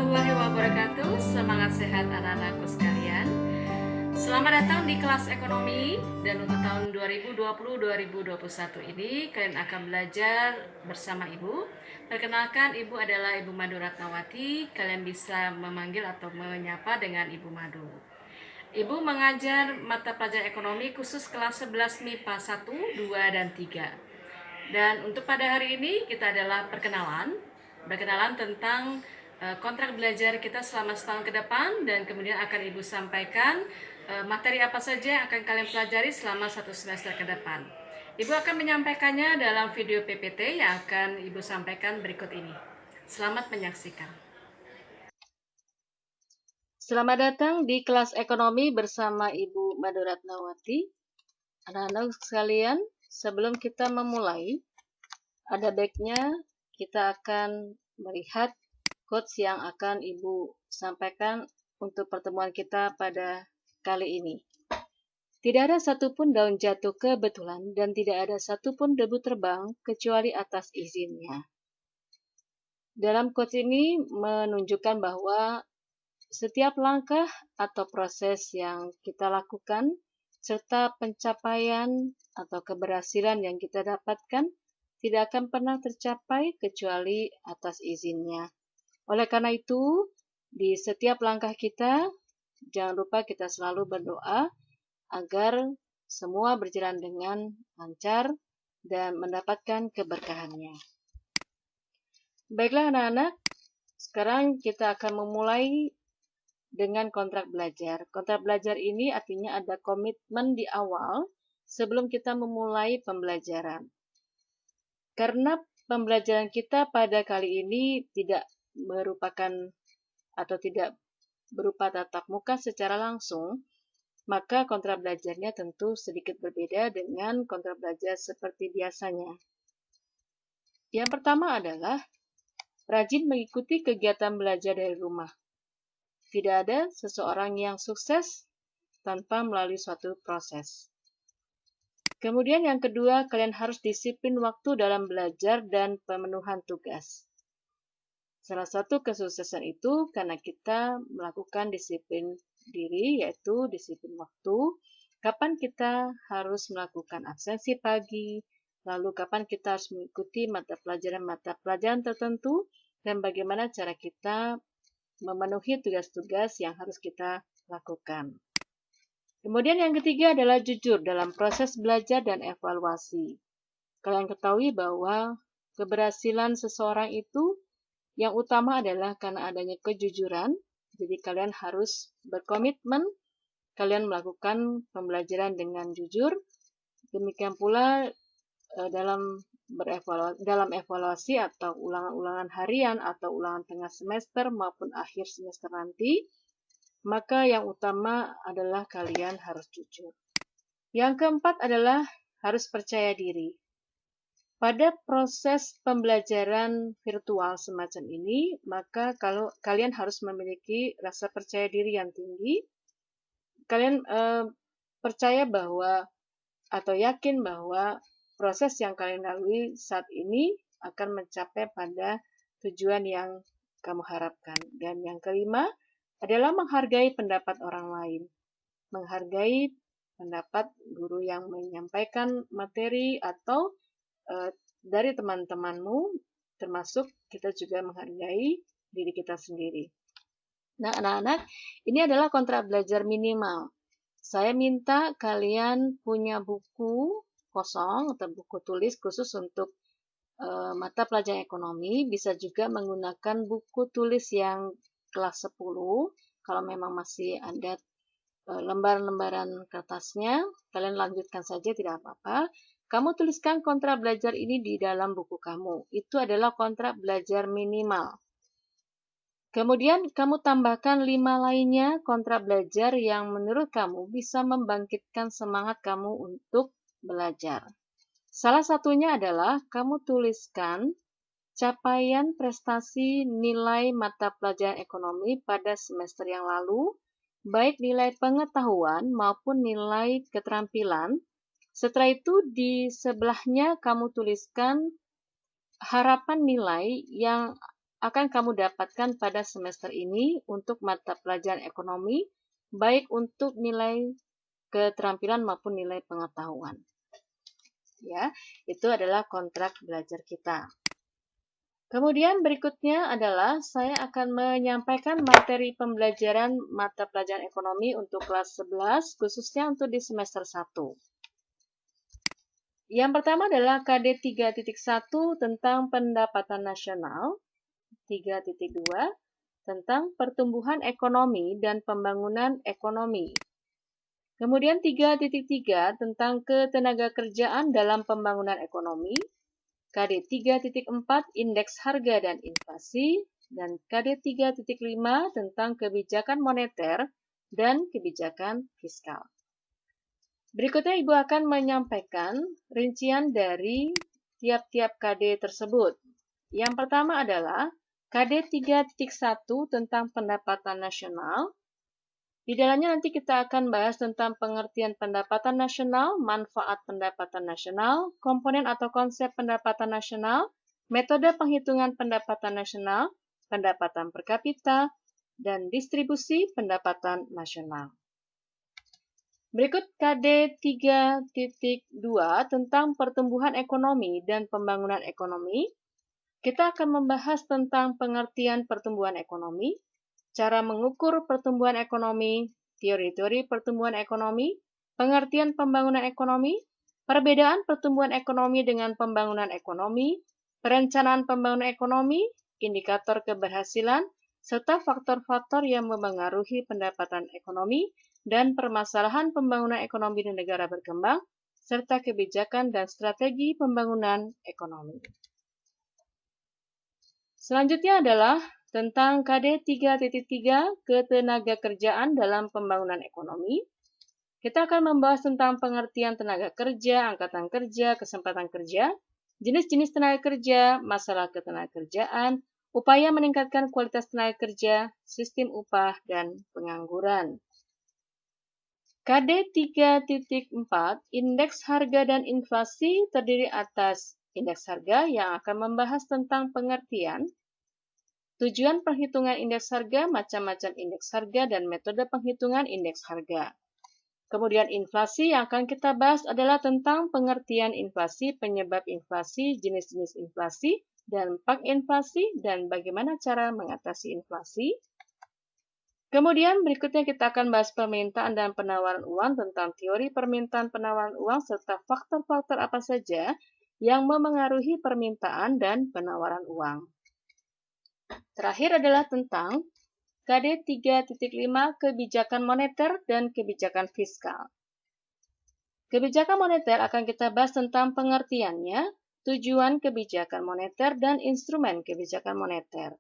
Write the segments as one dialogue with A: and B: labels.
A: warahmatullahi wabarakatuh. Semangat sehat anak-anakku sekalian. Selamat datang di kelas ekonomi, dan untuk tahun 2020-2021 ini kalian akan belajar bersama Ibu. Perkenalkan, Ibu adalah Ibu Madu Ratnawati. Kalian bisa memanggil atau menyapa dengan Ibu Madu. Ibu mengajar mata pelajaran ekonomi khusus kelas 11 MIPA 1, 2, dan 3. Dan untuk pada hari ini kita adalah perkenalan tentang kontrak belajar kita selama setahun ke depan, dan kemudian akan Ibu sampaikan materi apa saja yang akan kalian pelajari selama satu semester ke depan. Ibu akan menyampaikannya dalam video PPT yang akan Ibu sampaikan berikut ini. Selamat menyaksikan. Selamat datang di kelas ekonomi bersama Ibu Madu Ratnawati. Anak-anak sekalian, sebelum kita memulai, ada baiknya kita akan melihat quotes yang akan Ibu sampaikan untuk pertemuan kita pada kali ini. Tidak ada satupun daun jatuh kebetulan dan tidak ada satupun debu terbang kecuali atas izinnya. Dalam quotes ini menunjukkan bahwa setiap langkah atau proses yang kita lakukan serta pencapaian atau keberhasilan yang kita dapatkan tidak akan pernah tercapai kecuali atas izinnya. Oleh karena itu, di setiap langkah kita, jangan lupa kita selalu berdoa agar semua berjalan dengan lancar dan mendapatkan keberkahannya. Baiklah anak-anak, sekarang kita akan memulai dengan kontrak belajar. Kontrak belajar ini artinya ada komitmen di awal sebelum kita memulai pembelajaran. Karena pembelajaran kita pada kali ini tidak merupakan atau tidak berupa tatap muka secara langsung, maka kontrak belajarnya tentu sedikit berbeda dengan kontrak belajar seperti biasanya. Yang pertama adalah rajin mengikuti kegiatan belajar dari rumah. Tidak ada seseorang yang sukses tanpa melalui suatu proses. Kemudian yang kedua, kalian harus disiplin waktu dalam belajar dan pemenuhan tugas. Salah satu kesuksesan itu karena kita melakukan disiplin diri, yaitu disiplin waktu. Kapan kita harus melakukan absensi pagi, lalu kapan kita harus mengikuti mata pelajaran tertentu, dan bagaimana cara kita memenuhi tugas-tugas yang harus kita lakukan. Kemudian yang ketiga adalah jujur dalam proses belajar dan evaluasi. Kalian ketahui bahwa keberhasilan seseorang itu yang utama adalah karena adanya kejujuran. Jadi kalian harus berkomitmen, kalian melakukan pembelajaran dengan jujur. Demikian pula dalam evaluasi atau ulangan-ulangan harian atau ulangan tengah semester maupun akhir semester nanti, maka yang utama adalah kalian harus jujur. Yang keempat adalah harus percaya diri. Pada proses pembelajaran virtual semacam ini, maka kalau kalian harus memiliki rasa percaya diri yang tinggi, kalian percaya bahwa atau yakin bahwa proses yang kalian lalui saat ini akan mencapai pada tujuan yang kamu harapkan. Dan yang kelima adalah menghargai pendapat orang lain. Menghargai pendapat guru yang menyampaikan materi atau dari teman-temanmu, termasuk kita juga menghargai diri kita sendiri. Nah, anak-anak, ini adalah kontrak belajar minimal. Saya minta kalian punya buku kosong atau buku tulis khusus untuk mata pelajaran ekonomi. Bisa juga menggunakan buku tulis yang kelas 10. Kalau memang masih ada lembaran-lembaran kertasnya, kalian lanjutkan saja, tidak apa-apa. Kamu tuliskan kontrak belajar ini di dalam buku kamu. Itu adalah kontrak belajar minimal. Kemudian kamu tambahkan 5 lainnya kontrak belajar yang menurut kamu bisa membangkitkan semangat kamu untuk belajar. Salah satunya adalah kamu tuliskan capaian prestasi nilai mata pelajaran ekonomi pada semester yang lalu, baik nilai pengetahuan maupun nilai keterampilan. Setelah itu di sebelahnya kamu tuliskan harapan nilai yang akan kamu dapatkan pada semester ini untuk mata pelajaran ekonomi, baik untuk nilai keterampilan maupun nilai pengetahuan. Ya, itu adalah kontrak belajar kita. Kemudian berikutnya adalah saya akan menyampaikan materi pembelajaran mata pelajaran ekonomi untuk kelas 11, khususnya untuk di semester 1. Yang pertama adalah KD 3.1 tentang pendapatan nasional, 3.2 tentang pertumbuhan ekonomi dan pembangunan ekonomi. Kemudian 3.3 tentang ketenagakerjaan dalam pembangunan ekonomi, KD 3.4 indeks harga dan inflasi, dan KD 3.5 tentang kebijakan moneter dan kebijakan fiskal. Berikutnya Ibu akan menyampaikan rincian dari tiap-tiap KD tersebut. Yang pertama adalah KD 3.1 tentang pendapatan nasional. Di dalamnya nanti kita akan bahas tentang pengertian pendapatan nasional, manfaat pendapatan nasional, komponen atau konsep pendapatan nasional, metode penghitungan pendapatan nasional, pendapatan per kapita, dan distribusi pendapatan nasional. Berikut KD 3.2 tentang pertumbuhan ekonomi dan pembangunan ekonomi. Kita akan membahas tentang pengertian pertumbuhan ekonomi, cara mengukur pertumbuhan ekonomi, teori-teori pertumbuhan ekonomi, pengertian pembangunan ekonomi, perbedaan pertumbuhan ekonomi dengan pembangunan ekonomi, perencanaan pembangunan ekonomi, indikator keberhasilan, serta faktor-faktor yang memengaruhi pendapatan ekonomi dan permasalahan pembangunan ekonomi di negara berkembang, serta kebijakan dan strategi pembangunan ekonomi. Selanjutnya adalah tentang KD 3.3 ketenagakerjaan dalam pembangunan ekonomi. Kita akan membahas tentang pengertian tenaga kerja, angkatan kerja, kesempatan kerja, jenis-jenis tenaga kerja, masalah ketenagakerjaan, upaya meningkatkan kualitas tenaga kerja, sistem upah, dan pengangguran. KD 3.4 indeks harga dan inflasi terdiri atas indeks harga yang akan membahas tentang pengertian, tujuan perhitungan indeks harga, macam-macam indeks harga, dan metode penghitungan indeks harga. Kemudian inflasi yang akan kita bahas adalah tentang pengertian inflasi, penyebab inflasi, jenis-jenis inflasi, dampak inflasi, dan bagaimana cara mengatasi inflasi. Kemudian berikutnya kita akan bahas permintaan dan penawaran uang tentang teori permintaan penawaran uang serta faktor-faktor apa saja yang memengaruhi permintaan dan penawaran uang. Terakhir adalah tentang KD 3.5 kebijakan moneter dan kebijakan fiskal. Kebijakan moneter akan kita bahas tentang pengertiannya, tujuan kebijakan moneter, dan instrumen kebijakan moneter.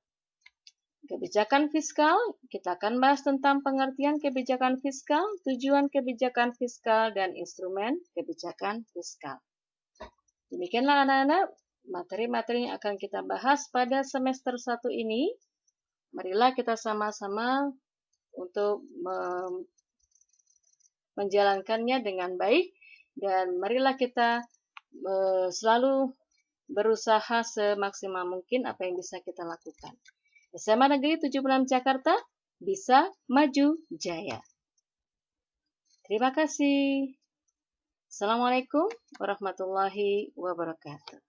A: Kebijakan fiskal, kita akan bahas tentang pengertian kebijakan fiskal, tujuan kebijakan fiskal, dan instrumen kebijakan fiskal. Demikianlah anak-anak, materi-materi yang akan kita bahas pada semester 1 ini. Marilah kita sama-sama untuk menjalankannya dengan baik, dan marilah kita selalu berusaha semaksimal mungkin apa yang bisa kita lakukan. SMA Negeri 76 Jakarta, bisa maju jaya. Terima kasih. Assalamualaikum warahmatullahi wabarakatuh.